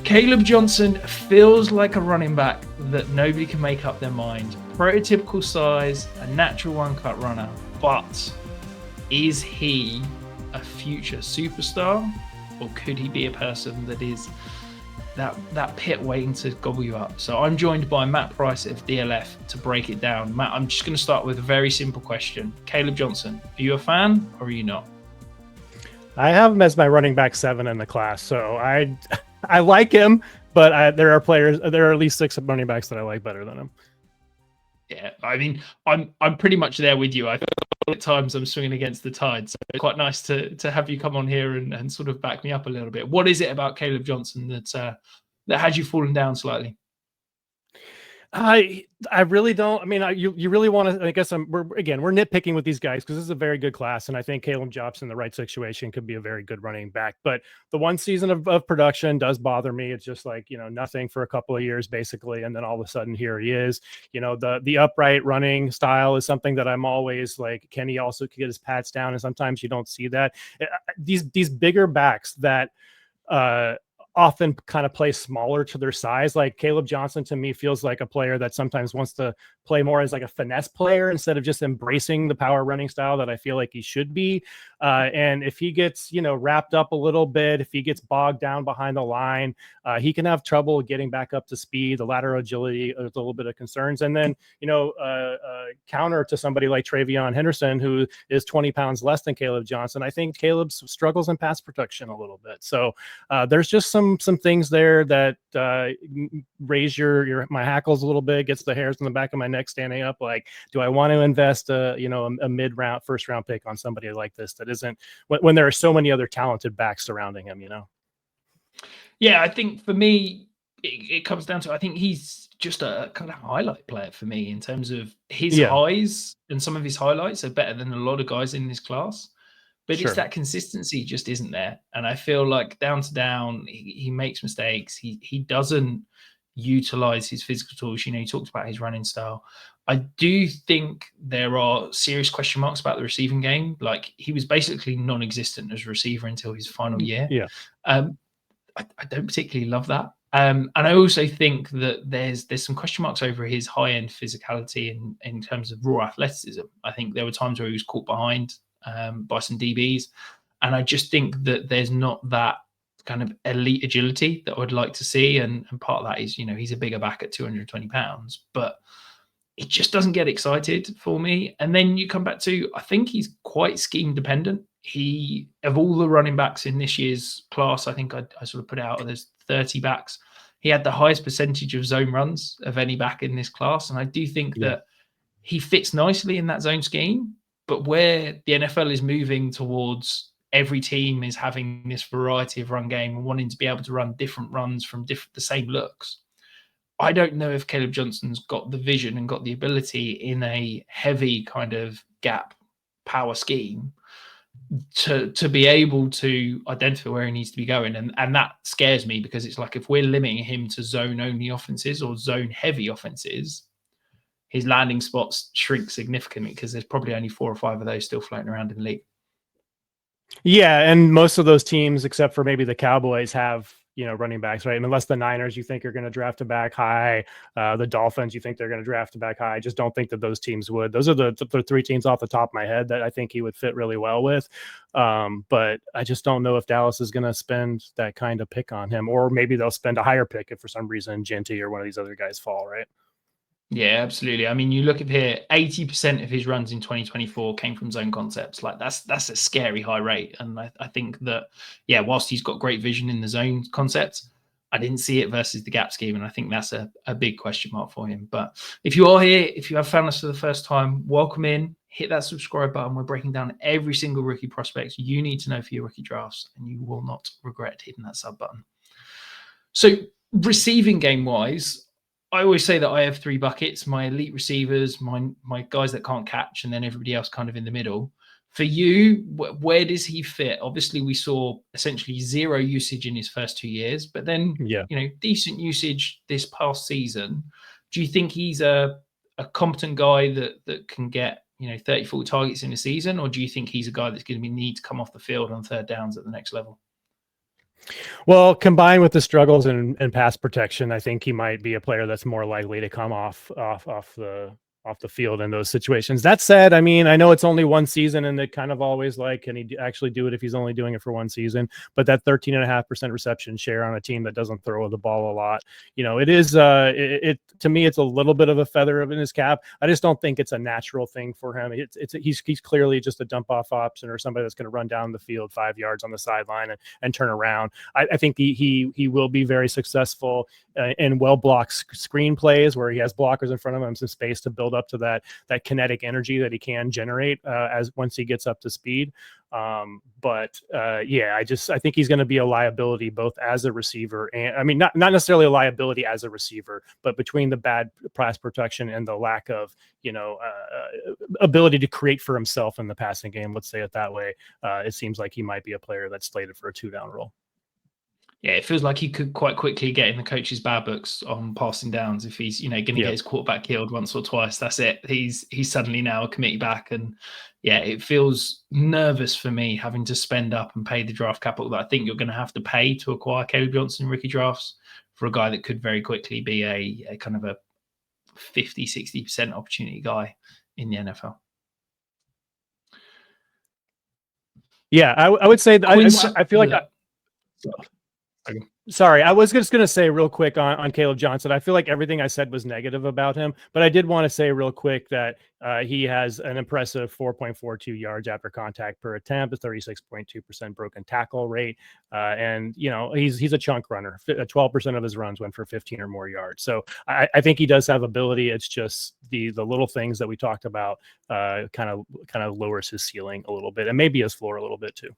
Kaleb Johnson feels like a running back that nobody can make up their mind. Prototypical size, a natural one-cut runner, but is he a future superstar, or could he be a person that is that pit waiting to gobble you up? So I'm joined by Matt Price of DLF to break it down. Matt, I'm just going to start with a very simple question. Kaleb Johnson, are you a fan or are you not? I have him as my running back 7 in the class, so I like him, but there are at least 6 running backs that I like better than him. Yeah, I mean, I'm pretty much there with you. I feel at times I'm swinging against the tide, so it's quite nice to have you come on here and sort of back me up a little bit. What is it about Kaleb Johnson that has you fallen down slightly? I really don't. I mean, you really want to. I guess we're nitpicking with these guys because this is a very good class, and I think Kaleb Johnson in the right situation could be a very good running back. But the one season of production does bother me. It's just like, nothing for a couple of years basically, and then all of a sudden here he is. The upright running style is something that I'm always like, can he also get his pats down? And sometimes you don't see that. These bigger backs that often kind of play smaller to their size. Like Kaleb Johnson to me feels like a player that sometimes wants to play more as like a finesse player instead of just embracing the power running style that I feel like he should be. And if he gets, wrapped up a little bit, if he gets bogged down behind the line, he can have trouble getting back up to speed. The lateral agility is a little bit of concerns. And then, counter to somebody like Travion Henderson, who is 20 pounds less than Kaleb Johnson, I think Kaleb struggles in pass protection a little bit. So there's just some things there that raise my hackles a little bit, gets the hairs on the back of my neck standing up. Like, do I want to invest a mid-round, first-round pick on somebody like this that isn't, when there are so many other talented backs surrounding him, Yeah, I think for me, it comes down to, I think he's just a kind of highlight player for me in terms of his highs, and some of his highlights are better than a lot of guys in this class. But It's that consistency just isn't there. And I feel like down to down, he makes mistakes. He doesn't utilize his physical tools. He talked about his running style. I do think there are serious question marks about the receiving game. Like, he was basically non-existent as a receiver until his final year. Yeah. I don't particularly love that. And I also think that there's some question marks over his high-end physicality in terms of raw athleticism. I think there were times where he was caught behind by some DBs. And I just think that there's not that kind of elite agility that I would like to see. And part of that is, he's a bigger back at 220 pounds, but it just doesn't get excited for me. And then you come back to, I think he's quite scheme dependent. Of all the running backs in this year's class, I think I sort of put it out, there's 30 backs. He had the highest percentage of zone runs of any back in this class. And I do think that he fits nicely in that zone scheme. But where the NFL is moving towards, every team is having this variety of run game and wanting to be able to run different runs from the same looks. I don't know if Kaleb Johnson's got the vision and got the ability in a heavy kind of gap power scheme to be able to identify where he needs to be going. And that scares me, because it's like, if we're limiting him to zone-only offenses or zone-heavy offenses, his landing spots shrink significantly, because there's probably only 4 or 5 of those still floating around in the league. Yeah, and most of those teams, except for maybe the Cowboys, have running backs, right? Unless the Niners, you think are going to draft a back high, the Dolphins, you think they're going to draft a back high. I just don't think that those teams would. Those are the 3 teams off the top of my head that I think he would fit really well with. But I just don't know if Dallas is going to spend that kind of pick on him, or maybe they'll spend a higher pick if for some reason Genty or one of these other guys fall, right? Yeah, absolutely. I mean, you look at here, 80% of his runs in 2024 came from zone concepts. Like, that's a scary high rate. And I think that, whilst he's got great vision in the zone concepts, I didn't see it versus the gap scheme. And I think that's a big question mark for him. But if you are here, if you have found us for the first time, welcome in. Hit that subscribe button. We're breaking down every single rookie prospect you need to know for your rookie drafts, and you will not regret hitting that sub button. So, receiving game wise, I always say that I have 3 buckets: my elite receivers, my guys that can't catch, and then everybody else kind of in the middle. For you, where does he fit? Obviously, we saw essentially 0 usage in his first 2 years, but then decent usage this past season. Do you think he's a competent guy that can get 30, 40 targets in a season, or do you think he's a guy that's going to need to come off the field on third downs at the next level? Well, combined with the struggles in pass protection, I think he might be a player that's more likely to come off the field in those situations. That said, I mean, I know it's only one season, and they kind of always like, can he actually do it if he's only doing it for one season? But that 13.5% reception share on a team that doesn't throw the ball a lot, it is it to me, it's a little bit of a feather in his cap. I just don't think it's a natural thing for him. He's clearly just a dump off option or somebody that's going to run down the field 5 yards on the sideline and turn around. I think he will be very successful in well blocked screen plays where he has blockers in front of him, some space to build up to that kinetic energy that he can generate as once he gets up to speed. But I think he's going to be a liability both as a receiver and, I mean, not necessarily a liability as a receiver, but between the bad pass protection and the lack of ability to create for himself in the passing game, let's say it that way, it seems like he might be a player that's slated for a 2-down role. Yeah, it feels like he could quite quickly get in the coach's bad books on passing downs if he's, going to get his quarterback killed once or twice. That's it. He's suddenly now a committee back, and it feels nervous for me having to spend up and pay the draft capital that I think you're going to have to pay to acquire Kaleb Johnson in rookie drafts for a guy that could very quickly be a kind of a 50-60% opportunity guy in the NFL. Yeah, I would say that I feel like Sorry, I was just going to say real quick on Kaleb Johnson. I feel like everything I said was negative about him, but I did want to say real quick that he has an impressive 4.42 yards after contact per attempt, a 36.2% broken tackle rate, and he's a chunk runner. 12% of his runs went for 15 or more yards. So I think he does have ability. It's just the little things that we talked about kind of lowers his ceiling a little bit, and maybe his floor a little bit too.